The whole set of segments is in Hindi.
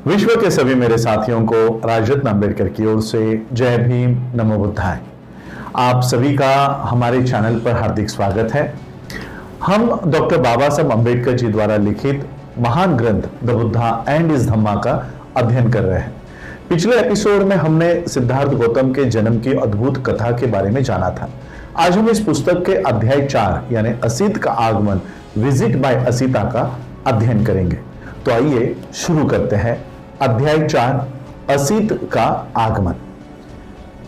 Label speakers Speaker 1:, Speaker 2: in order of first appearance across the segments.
Speaker 1: विश्व के सभी मेरे साथियों को राजरत्न अंबेडकर की ओर से जय भीम, नमो बुद्धाय। आप सभी का हमारे चैनल पर हार्दिक स्वागत है। हम डॉक्टर बाबा साहब अंबेडकर जी द्वारा लिखित महान ग्रंथ द बुद्धा एंड इस धम्मा का अध्ययन कर रहे हैं। पिछले एपिसोड में हमने सिद्धार्थ गौतम के जन्म की अद्भुत कथा के बारे में जाना था। आज हम इस पुस्तक के अध्याय 4 यानी असित का आगमन, विजिट बाय असिता का अध्ययन करेंगे। तो आइए शुरू करते हैं। अध्याय 4, असित का आगमन।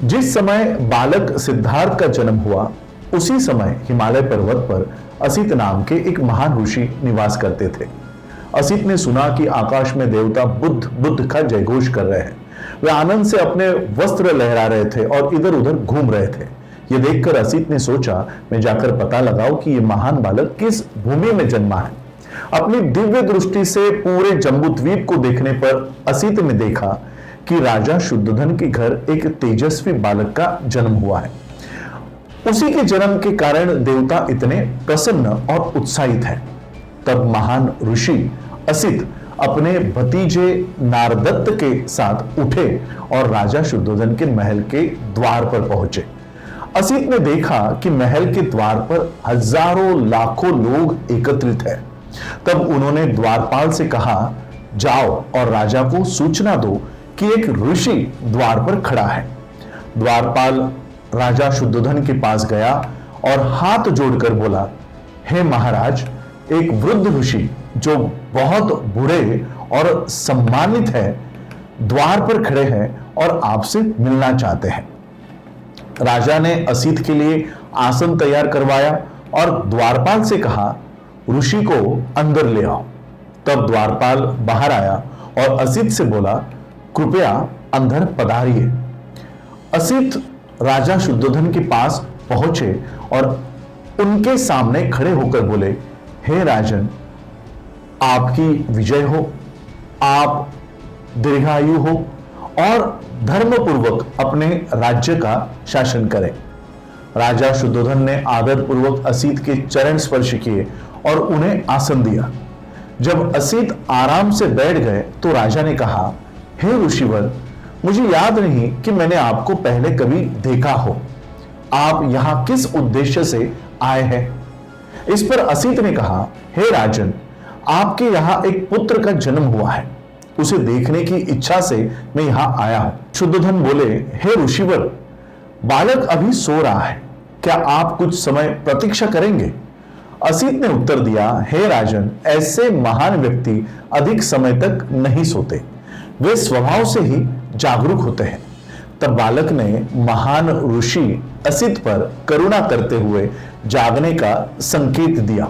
Speaker 1: जिस समय बालक सिद्धार्थ का जन्म हुआ उसी समय हिमालय पर्वत पर असित नाम के एक महान ऋषि निवास करते थे। असित ने सुना कि आकाश में देवता बुद्ध बुद्ध का जयघोष कर रहे हैं। वे आनंद से अपने वस्त्र लहरा रहे थे और इधर उधर घूम रहे थे। यह देखकर असित ने सोचा, मैं जाकर पता लगाऊं कि यह महान बालक किस भूमि में जन्मा है। अपनी दिव्य दृष्टि से पूरे जम्बूद्वीप को देखने पर असित ने देखा कि राजा शुद्धोधन के घर एक तेजस्वी बालक का जन्म हुआ है। उसी के जन्म के कारण देवता इतने प्रसन्न और उत्साहित हैं। तब महान ऋषि असित अपने भतीजे नारदत्त के साथ उठे और राजा शुद्धोधन के महल के द्वार पर पहुंचे। असित ने देखा कि महल के द्वार पर हजारों लाखों लोग एकत्रित हैं। तब उन्होंने द्वारपाल से कहा, जाओ और राजा को सूचना दो कि एक ऋषि द्वार पर खड़ा है। द्वारपाल राजा शुद्धोधन के पास गया और हाथ जोड़कर बोला, हे महाराज, एक वृद्ध ऋषि जो बहुत बूढ़े और सम्मानित है द्वार पर खड़े हैं और आपसे मिलना चाहते हैं। राजा ने असित के लिए आसन तैयार करवाया और द्वारपाल से कहा, ऋषि को अंदर ले आओ। तब द्वारपाल बाहर आया और असित से बोला, कृपया अंदर पधारिए। असित राजा शुद्धोधन के पास पहुंचे और उनके सामने खड़े होकर बोले, हे राजन, आपकी विजय हो, आप दीर्घायु हो और धर्मपूर्वक अपने राज्य का शासन करें। राजा शुद्धोधन ने आदरपूर्वक असित के चरण स्पर्श किए और उन्हें आसन दिया। जब असित आराम से बैठ गए तो राजा ने कहा, हे ऋषिवर, मुझे याद नहीं कि मैंने आपको पहले कभी देखा हो। आप यहां किस उद्देश्य से आए हैं? इस पर असित ने कहा, हे राजन, आपके यहां एक पुत्र का जन्म हुआ है, उसे देखने की इच्छा से मैं यहां आया हूं। शुद्धोधन बोले, हे ऋषिवर, बालक अभी सो रहा है, क्या आप कुछ समय प्रतीक्षा करेंगे? असित ने उत्तर दिया, हे राजन, ऐसे महान व्यक्ति अधिक समय तक नहीं सोते, वे स्वभाव से ही जागरूक होते हैं। तब बालक ने महान ऋषि असित पर करुणा करते हुए जागने का संकेत दिया।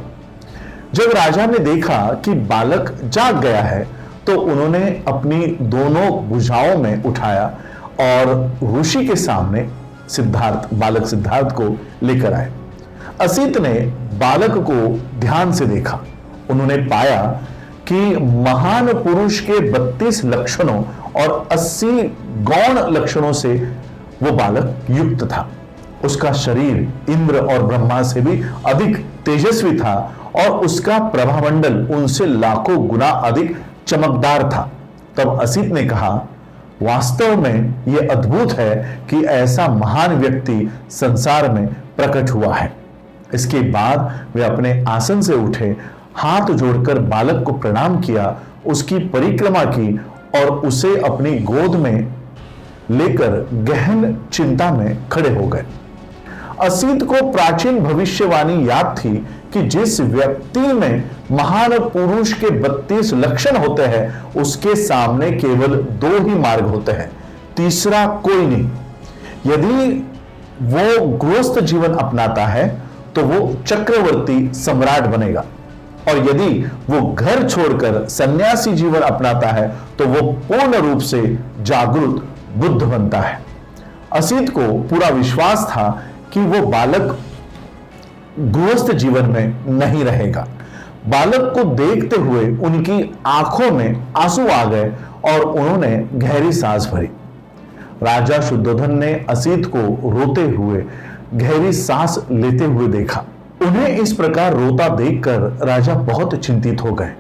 Speaker 1: जब राजा ने देखा कि बालक जाग गया है तो उन्होंने अपनी दोनों भुजाओं में उठाया और ऋषि के सामने बालक सिद्धार्थ को लेकर आए। असित ने बालक को ध्यान से देखा। उन्होंने पाया कि महान पुरुष के 32 लक्षणों और 80 गौण लक्षणों से वो बालक युक्त था। उसका शरीर इंद्र और ब्रह्मा से भी अधिक तेजस्वी था और उसका प्रभामंडल उनसे लाखों गुना अधिक चमकदार था। तब असित ने कहा, वास्तव में यह अद्भुत है कि ऐसा महान व्यक्ति संसार में प्रकट हुआ है। इसके बाद वे अपने आसन से उठे, हाथ जोड़कर बालक को प्रणाम किया, उसकी परिक्रमा की और उसे अपनी गोद में लेकर गहन चिंता में खड़े हो गए। असित को प्राचीन भविष्यवाणी याद थी कि जिस व्यक्ति में महान पुरुष के 32 लक्षण होते हैं उसके सामने केवल 2 ही मार्ग होते हैं, तीसरा कोई नहीं। यदि वो गृहस्थ जीवन अपनाता है तो वो चक्रवर्ती सम्राट बनेगा और यदि वो घर छोड़कर सन्यासी जीवन अपनाता है तो वो पूर्ण रूप से जागरूक बुद्ध बनता है। असित को पूरा विश्वास था कि वो बालक गृहस्थ जीवन में नहीं रहेगा। बालक को देखते हुए उनकी आंखों में आंसू आ गए और उन्होंने गहरी सांस भरी। राजा शुद्धोधन ने असित को रोते हुए गहरी सांस लेते हुए देखा। उन्हें इस प्रकार रोता देखकर राजा बहुत चिंतित हो गए।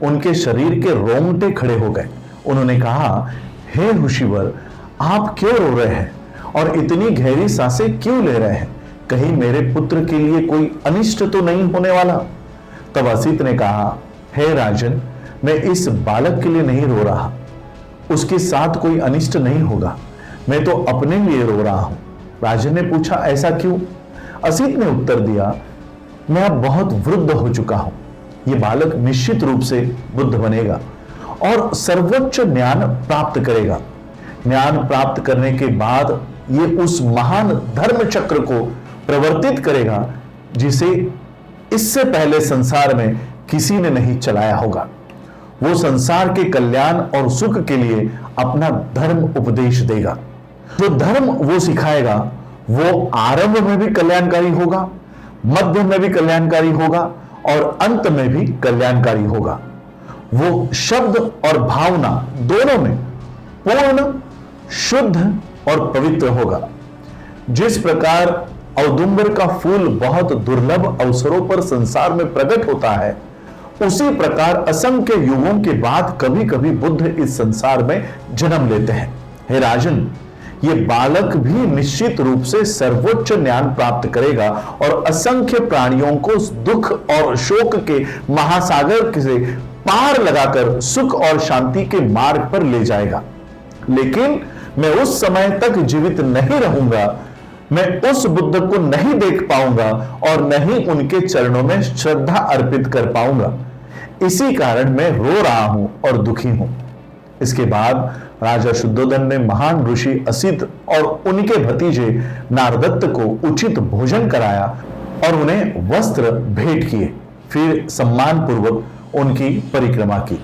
Speaker 1: उनके शरीर के रोंगटे खड़े हो गए उन्होंने कहा, हे ऋषिवर, आप क्यों रो रहे हैं और इतनी गहरी सांसें क्यों ले रहे हैं? कहीं मेरे पुत्र के लिए कोई अनिष्ट तो नहीं होने वाला? तब असित ने कहा, हे राजन, मैं इस बालक के लिए नहीं रो रहा, उसके साथ कोई अनिष्ट नहीं होगा, मैं तो अपने लिए रो रहा हूं। राजन ने पूछा, ऐसा क्यों? असित ने उत्तर दिया, मैं अब बहुत वृद्ध हो चुका हूं, यह बालक निश्चित रूप से बुद्ध बनेगा और सर्वोच्च ज्ञान प्राप्त करेगा। ज्ञान प्राप्त करने के बाद यह उस महान धर्म चक्र को प्रवर्तित करेगा जिसे इससे पहले संसार में किसी ने नहीं चलाया होगा। वो संसार के कल्याण और सुख के लिए अपना धर्म उपदेश देगा। जो धर्म वो सिखाएगा वो आरंभ में भी कल्याणकारी होगा, मध्य में भी कल्याणकारी होगा और अंत में भी कल्याणकारी होगा। वो शब्द और भावना दोनों में पूर्ण, शुद्ध और पवित्र होगा। जिस प्रकार औदुंबर का फूल बहुत दुर्लभ अवसरों पर संसार में प्रकट होता है, उसी प्रकार असंख्य युगों के बाद कभी कभी बुद्ध इस संसार में जन्म लेते हैं। हे राजन, ये बालक भी निश्चित रूप से सर्वोच्च ज्ञान प्राप्त करेगा और असंख्य प्राणियों को दुख और शोक के महासागर से पार लगाकर सुख और शांति के मार्ग पर ले जाएगा। लेकिन मैं उस समय तक जीवित नहीं रहूंगा, मैं उस बुद्ध को नहीं देख पाऊंगा और नहीं उनके चरणों में श्रद्धा अर्पित कर पाऊंगा। इसी कारण मैं रो रहा हूं और दुखी हूं। इसके बाद राजा शुद्धोधन ने महान ऋषि असित और उनके भतीजे नारदत्त को उचित भोजन कराया और उन्हें वस्त्र भेंट किए। फिर सम्मान पूर्वक उनकी परिक्रमा की।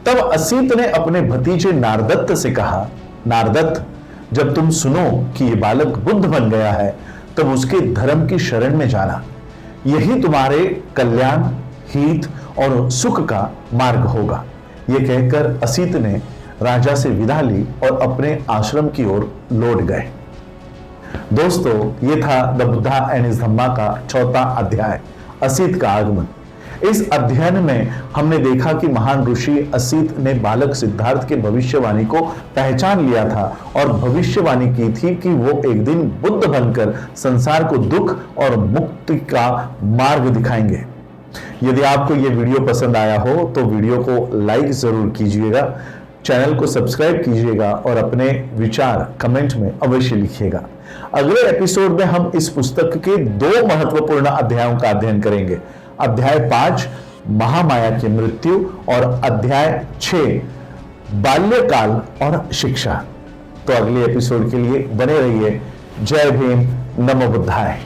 Speaker 1: तब असित ने अपने भतीजे नारदत्त से कहा, नारदत्त, जब तुम सुनो कि यह बालक बुद्ध बन गया है, तब उसके धर्म की शरण में जाना। यही तुम्हारे कल्याण, हित और सुख का मार्ग होगा। यह कहकर असित ने राजा से विदा ली और अपने आश्रम की ओर लौट गए। दोस्तों, यह था द बुद्धा एंड हिज धम्मा का चौथा अध्याय, असित का आगमन। इस अध्ययन में हमने देखा कि महान ऋषि असित ने बालक सिद्धार्थ के भविष्यवाणी को पहचान लिया था और भविष्यवाणी की थी कि वो एक दिन बुद्ध बनकर संसार को दुख और मुक्ति का मार्ग दिखाएंगे। यदि आपको यह वीडियो पसंद आया हो तो वीडियो को लाइक जरूर कीजिएगा, चैनल को सब्सक्राइब कीजिएगा और अपने विचार कमेंट में अवश्य लिखिएगा। अगले एपिसोड में हम इस पुस्तक के 2 महत्वपूर्ण अध्यायों का अध्ययन करेंगे। अध्याय 5 महामाया की मृत्यु और अध्याय 6 बाल्यकाल और शिक्षा। तो अगले एपिसोड के लिए बने रहिए। जय भीम, नमो बुद्धाय।